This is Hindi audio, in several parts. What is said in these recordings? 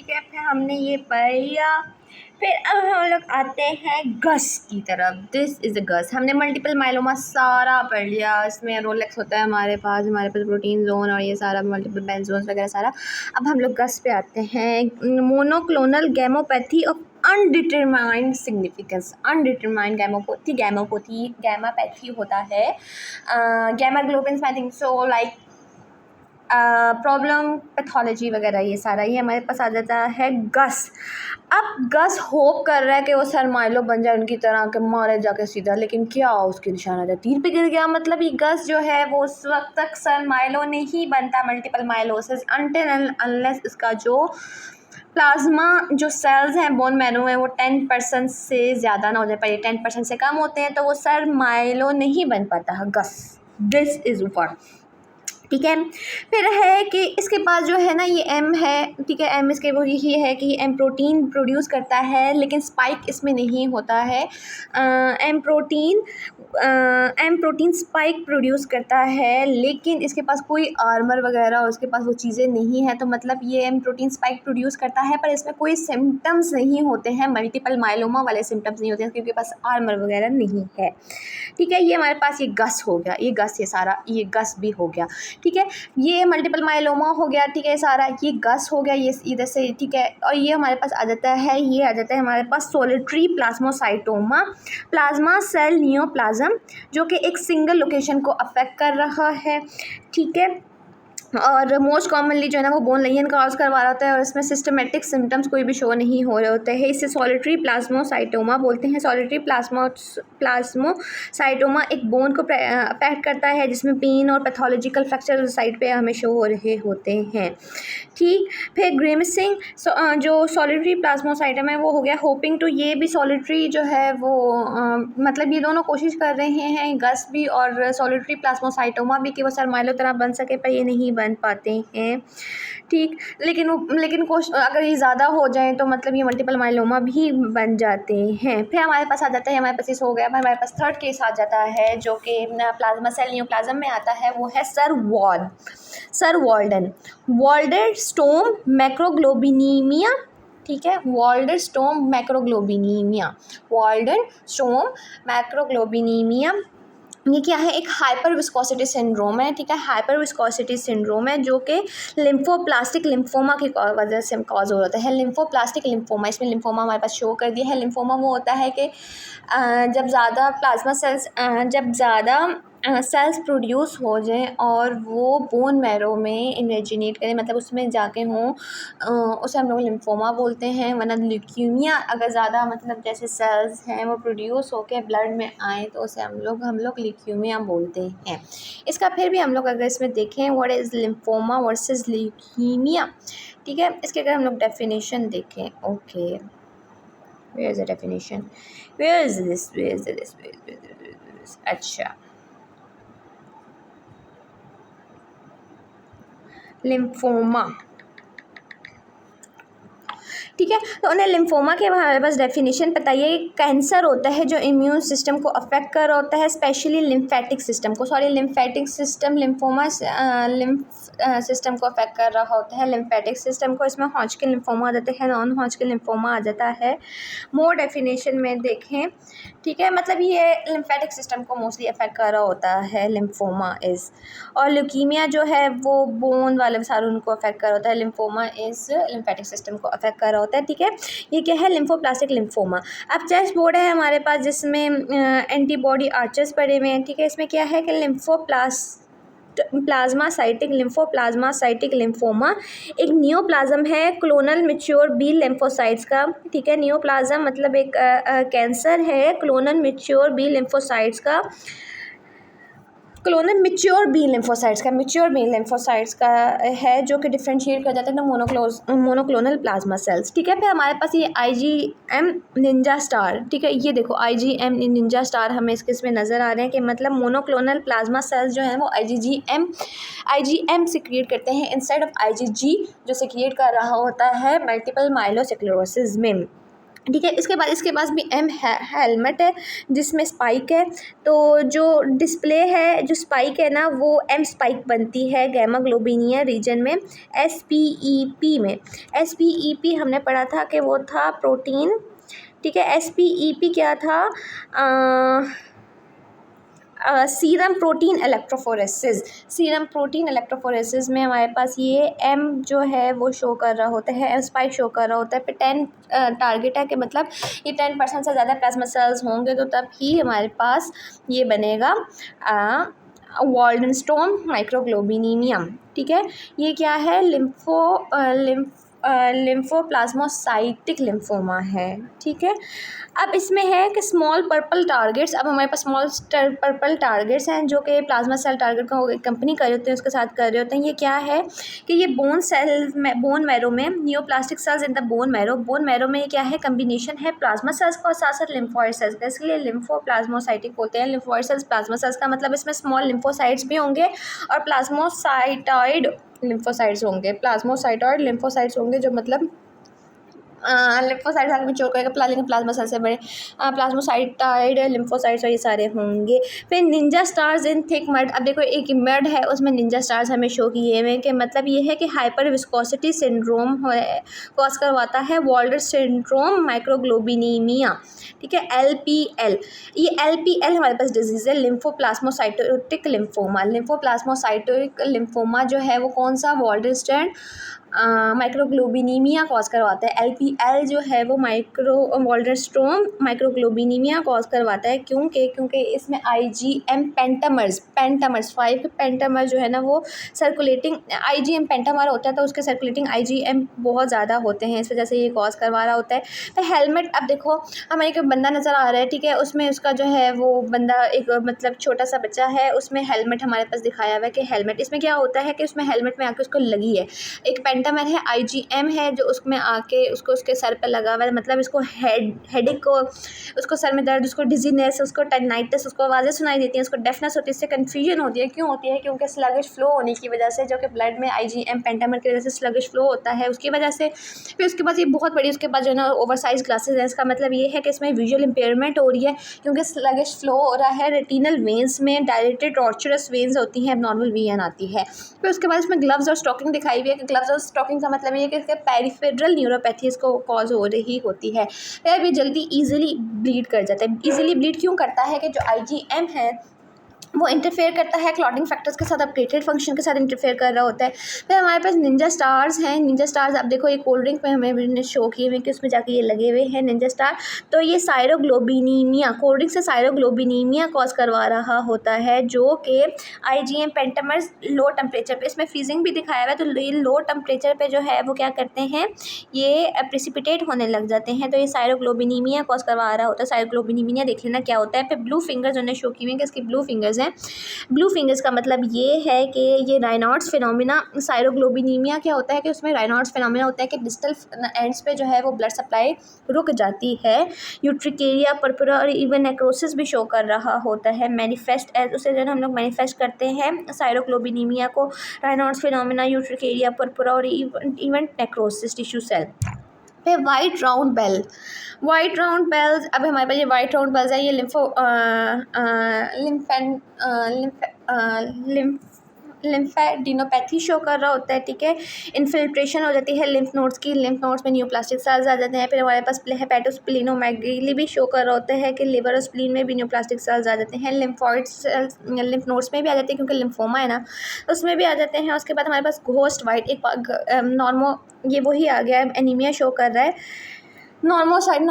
ठीक है, फिर हमने ये पढ़ लिया। फिर अब हम लोग आते हैं गस की तरफ। दिस इज़ अ गस। हमने मल्टीपल माइलोमा सारा पढ़ लिया। इसमें रोलेक्स होता है हमारे पास प्रोटीन जोन और ये सारा मल्टीपल बेंजोन्स वगैरह सारा। अब हम लोग गस पे आते हैं। Monoclonal gammopathy of undetermined significance. Undetermined gammopathy होता है। Gamma globins I think so, like problem pathology वगैरह ये सारा ये हमारे पास आ जाता है गस। अब गस होप कर रहा है कि वो सर माइलो बन जाए उनकी तरह के, मारे जाके सीधा, लेकिन क्या उसकी निशाना था, तीर पे गिर गया। मतलब ये गस जो है वो उस वक्त तक सर माइलो नहीं बनता, मल्टीपल माइलोसिस, अनटिल अनलेस इसका जो प्लाज्मा जो सेल्स हैं बोन मैरो में वो 10% से ज़्यादा ना हो जाए, पर ये 10% से कम होते हैं तो वो सर माइलो नहीं बन पाता है गस। दिस इज़ व्हाट, ठीक है। फिर है कि इसके पास जो है ना ये एम है, ठीक है। एम इसके वो यही है कि एम प्रोटीन प्रोड्यूस करता है, लेकिन स्पाइक इसमें नहीं होता है। एम प्रोटीन स्पाइक प्रोड्यूस करता है, लेकिन इसके पास कोई आर्मर वगैरह और उसके पास वो चीज़ें नहीं है। तो मतलब ये एम प्रोटीन स्पाइक प्रोड्यूस करता है, पर इसमें कोई सिम्टम्स नहीं होते हैं, मल्टीपल माइलोमा वाले सिम्टम्स नहीं होते हैं क्योंकि पास आर्मर वगैरह नहीं है, ठीक है। ये हमारे पास ये गस हो गया, ये गस, ये सारा ये गस भी हो गया, ठीक है। ये मल्टीपल माइलोमा हो गया, ठीक है। सारा ये गस हो गया, ये इधर से, ठीक है। और ये हमारे पास आ जाता है, ये आ जाता है हमारे पास सोलिटरी प्लाज्मोसाइटोमा, प्लाज्मा सेल नियोप्लाज्म, जो कि एक सिंगल लोकेशन को अफेक्ट कर रहा है, ठीक है। और मोस्ट कॉमनली जो है ना वो बोन लेजन कॉज करवा रहा होता है और इसमें सिस्टमेटिक सिम्टम्स कोई भी शो नहीं हो रहे होते हैं। इसे सॉलिटरी प्लाज्मोसाइटोमा बोलते हैं। सॉलिटरी प्लाज्मोसाइटोमा एक बोन को अफेक्ट करता है जिसमें पेन और पैथोलॉजिकल फ्रैक्चर साइड पे हमें शो हो रहे होते हैं, ठीक। फिर ग्रिमसिंग, जो सॉलिटरी प्लाज्मोसाइटोमा है वो हो गया। होपिंग टू, ये भी सॉलिटरी जो है वो मतलब ये दोनों कोशिश कर रहे हैं, गस भी और सॉलिटरी प्लाज्मोसाइटोमा भी, कि वो सर माइलो तरह बन सके, पर ये नहीं बन पाते हैं, ठीक। लेकिन अगर ये ज़्यादा हो जाए तो मतलब ये मल्टीपल माइलोमा भी बन जाते हैं। फिर हमारे पास आ जाता है, हमारे पास इस हो गया, हमारे पास थर्ड केस आ जाता है जो कि प्लाज्मा सेल नियोप्लाज्म में आता है। वो है सर वॉल्डरस्टोम मैक्रोग्लोबिनीमिया, ठीक है। वॉल्डरस्टोम मैक्रोग्लोबिनीमिया, ये क्या है, एक हाइपर विस्कोसिटी सिंड्रोम है, ठीक है। हाइपर विस्कोसिटी सिंड्रोम है जो कि लिम्फोप्लास्टिक लिम्फोमा की वजह से कॉज हो जाता है। लिम्फोप्लास्टिक लिम्फोमा, इसमें लिम्फोमा हमारे पास शो कर दिया है। लिम्फोमा वो होता है कि जब ज़्यादा प्लाज्मा सेल्स सेल्स प्रोड्यूस हो जाएं और वो बोन मैरो में इमेजिनेट करें, मतलब उसमें जाके हों, उसे हम लोग लिम्फोमा बोलते हैं। वरना ल्यूकीमिया, अगर ज़्यादा मतलब जैसे सेल्स हैं वो प्रोड्यूस होकर ब्लड में आए तो उसे हम लोग ल्यूकीमिया बोलते हैं। इसका फिर भी हम लोग अगर इसमें देखें what is lymphoma versus leukaemia, ठीक है। इसके अगर हम लोग डेफिनेशन देखें, okay, where is the definition, where is this, अच्छा, लिम्फोमा, ठीक है। तो उन्हें लिम्फोमा के हमारे पास डेफिनेशन बताइए। कैंसर होता है जो इम्यून सिस्टम को अफेक्ट कर रहा होता है, स्पेशली लिम्फेटिक सिस्टम को, लिम्फोमा सिस्टम को अफेक्ट कर रहा होता है, लिम्फेटिक सिस्टम को। इसमें हॉजकिन लिम्फोमा आ जाता है, नॉन हॉजकिन लिम्फोमा आ जाता है। मोर डेफिनेशन में देखें, ठीक है, मतलब ये लिम्फेटिक सिस्टम को मोस्टली अफेक्ट कर रहा होता है लिम्फोमा इज़। और ल्यूकीमिया जो है वो बोन वाले सारे उनको अफेक्ट कर रहा होता है। लिम्फोमा इज़ लिम्फेटिक सिस्टम को अफेक्ट कर रहा होता है, ठीक है। ये क्या है, लिम्फोप्लास्टिक लिम्फोमा। अब चेस्ट बोर्ड है हमारे पास जिसमें एंटीबॉडी आर्चर्स पड़े हुए हैं, ठीक है। इसमें क्या है कि लिम्फोप्लाज्मासाइटिक लिम्फोमा एक नियोप्लाज्म है क्लोनल मैच्योर बी लिम्फोसाइट्स का, ठीक है। नियोप्लाज्म मतलब एक कैंसर है क्लोनल मैच्योर बी लिम्फोसाइट्स का, मैच्योर बी लिम्फोसाइट्स का है, जो कि डिफ्रेंशिएट कर जाता है ना मोनोक्लोनल प्लाज्मा सेल्स, ठीक है। फिर हमारे पास ये IgM निंजा स्टार, ठीक है। ये देखो IgM निंजा स्टार हमें इसमें नज़र आ रहे हैं कि मतलब मोनोक्लोनल प्लाज्मा सेल्स जो है वो IgM सिक्रिएट करते हैं इंस्टेड ऑफ IgG जो सिक्रिएट कर रहा होता है मल्टीपल माइलोसेक्लेरोसिस में, ठीक है। इसके पास भी एम हेलमेट है जिसमें स्पाइक है। तो जो डिस्प्ले है, जो स्पाइक है ना, वो एम स्पाइक बनती है गामा ग्लोबिनिया रीजन में, SPEP में। SPEP हमने पढ़ा था कि वो था प्रोटीन, ठीक है। SPEP क्या था? Serum protein electrophoresis. Serum protein electrophoresis में हमारे पास ये एम जो है वो शो कर रहा होता है, एम स्पाइक शो कर रहा होता है। फिर 10 टारगेट है कि मतलब ये 10% से ज़्यादा प्लाज्मा सेल्स होंगे तो तब ही हमारे पास ये बनेगा वॉल्डनस्टोन माइक्रोग्लोबिनीमिया, ठीक है। ये क्या है? लिम्फोप्लाज्मोसाइटिक लिम्फोमा है, ठीक है। अब इसमें है कि स्मॉल पर्पल टारगेट्स, अब हमारे पास स्मॉल पर्पल टारगेट्स हैं जो कि प्लाज्मा सेल टारगेट को कंपनी कर रहे होते हैं, उसके साथ कर रहे होते हैं। ये क्या है कि ये बोन मैरो में neoplastic cells in the bone marrow में ये क्या है? कम्बिनेशन है प्लाज्मा सेल्स का और साथ साथ लिम्फोइड सेल्स का, इसलिए लिम्फोप्लाज्मोसाइटिक बोलते हैं। लिम्फोइड सेल्स प्लाज्मा सेल्स का मतलब इसमें स्मॉल लिम्फोसाइट्स भी होंगे और प्लाज्मोसाइटॉइड लिम्फोसाइट्स होंगे, प्लाज्मोसाइटॉइड लिम्फोसाइट्स होंगे, जो मतलब लिम्फोसाइट्स आगे में चोर करेगा लेकिन प्लाज्मा सेल से बड़े प्लाज्मोसाइटाइड लिम्फोसाइट्स और ये सारे होंगे। फिर निंजा स्टार्स इन थिक मड। अब देखो एक मड है उसमें निंजा स्टार्स हमें शो किए हुए कि मतलब ये है कि हाइपर विस्कोसिटी सिंड्रोम कॉज करवाता है वॉल्डर सिंड्रोम माइक्रोग्लोबिनीमिया, ठीक है, LPL। ये LPL हमारे पास डिजीज़ है, लिम्फोप्लाज्मोसाइटिक लिम्फोमा। लिम्फोप्लाज्मोसाइटिक लिम्फोमा जो है वो कौन सा? वॉल्डर स्टैंड माइक्रोग्लोबिनीमिया कॉज करवाता है। LPL जो है वो वॉल्डरस्टोन माइक्रोग्लोबिनीमिया कॉज करवाता है। क्योंकि इसमें IgM पेंटामर्स 5 पेंटामर जो है ना वो सर्कुलेटिंग IgM पेंटामर होता है, तो उसके सर्कुलेटिंग IgM बहुत ज़्यादा होते हैं, इस वजह से ये कॉज करवा रहा होता है। तो हेलमेट, अब देखो हमें एक बंदा नज़र आ रहा है, ठीक है, उसमें उसका जो है वो बंदा एक मतलब छोटा सा बच्चा है, उसमें हेलमेट हमारे पास दिखाया हुआ है कि हेलमेट, इसमें क्या होता है कि उसमें हेलमेट में आके उसको लगी है एक पेंटामर है, IgM है जो उसमें आके उसको उसके सर पे लगा हुआ है, मतलब इसको हेडेक को, उसको सर में दर्द, उसको डिजीनेस, उसको टेनाइटिस, उसको आवाज़ें सुनाई देती हैं, उसको डेफनेस होती है, इससे कन्फ्यूजन होती है। क्यों होती है? क्योंकि स्लगिश फ्लो होने की वजह से, जो कि ब्लड में IgM पेंटामर की वजह से स्लगिश फ्लो होता है, उसकी वजह से। फिर उसके बाद ये बहुत बड़ी, उसके बाद जो है ना ओवरसाइज ग्लासेस है, इसका मतलब ये है कि इसमें विजुअल इम्पेयरमेंट हो रही है क्योंकि स्लगिश फ्लो हो रहा है। रेटिनल वेंस में डायलेटेड टॉर्चरस वेंस होती हैं, एबनॉर्मल वीएन आती है। फिर उसके बाद इसमें ग्लव्स और स्टॉकिंग दिखाई हुई है कि ग्लव्स और स्टॉकिंग का मतलब ये है कि इसके पेरिफेरल न्यूरोपैथी इसको कॉज हो रही होती है। फिर भी जल्दी ईजिली ब्लीड कर जाता है। ईजिली ब्लीड क्यों करता है? कि जो IgM है वो इंटरफेयर करता है क्लॉटिंग फैक्टर्स के साथ, अपडेटेड फंक्शन के साथ इंटरफेयर कर रहा होता है। फिर हमारे पास निंजा स्टार्स हैं। निंजा स्टार्स, अब देखो ये कोल्ड ड्रिंक में हमें शो किए हुए कि उसमें जाके ये लगे हुए हैं निंजा स्टार। तो ये साइरोग्लोबिनीमिया, कोल्ड ड्रिंक से साइरोग्लोबिनीमिया कॉज करवा रहा होता है, जो कि IgM पेंटामर्स लो टेम्परेचर पे, इसमें फ्रीजिंग भी दिखाया हुआ है, तो ये लो टेम्परेचर पे जो है वो क्या करते हैं, ये प्रेसिपिटेट होने लग जाते हैं, तो ये साइरोग्लोबिनीमिया कॉज करवा रहा होता है। साइरोग्लोबिनीमिया देख लेना क्या होता है। फिर ब्लू फिंगर्स उन्हें शो की हुई है कि इसकी ब्लू फिंगर्स हैं। ब्लू फिंगर्स का मतलब ये है कि ये रायनॉड्स फिनोमिना, साइरोग्लोबिनीमिया क्या होता है कि उसमें रायनॉड्स फिनोमिना होता है कि डिस्टल एंड्स पे जो है वो ब्लड सप्लाई रुक जाती है। यूट्रिकेरिया पर्पुरा और इवन नेक्रोसिस भी शो कर रहा होता है। मैनिफेस्ट एज, उसे जो है हम लोग मैनिफेस्ट करते हैं साइरोग्लोबिनीमिया को, रायनॉड्स फिनोमिना, यूट्रिकेरिया पर्पुरा और इवन नेक्रोसिस टिश्यू सेल। फिर white round bell, white round bells, अब हमारे पास ये वाइट राउंड बेल्स है, ये लिम्फेडिनोपैथी शो कर रहा होता है, ठीक है। इन्फिल्ट्रेशन हो जाती है लिम्फ नोड्स की, लिम्फ नोड्स में न्यूप्लास्टिक सेल्स आ जाते हैं। फिर हमारे पास हेपेटोस्प्लीनोमेगली भी शो कर रहा होता है कि लिवर और स्प्लीन में भी न्यूप्लास्टिक सेल्स आ जाते हैं। लिम्फॉइड सेल्स लिम्फ नोड्स में भी आ जाते हैं क्योंकि लिम्फोमा है ना, उसमें भी आ जाते हैं। उसके बाद हमारे पास घोस्ट वाइट, एक नॉर्मो, ये वही आ गया है, एनीमिया शो कर रहा है। Normocytic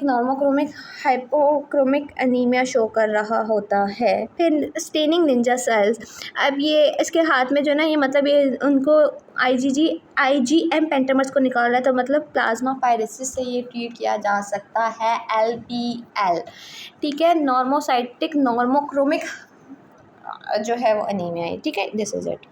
normochromic hypochromic anaemia show कर रहा होता है। फिर स्टेनिंग निंजा सेल्स, अब ये इसके हाथ में जो ना, ये मतलब ये उनको IgM पेंटामर्स को निकाल रहा है, तो मतलब प्लाज्मा पायरेसिस से ये ट्रीट किया जा सकता है, LPL, ठीक है। नॉर्मोसाइटिक नॉर्मोक्रोमिक जो है वो एनीमिया है, ठीक है। This is it.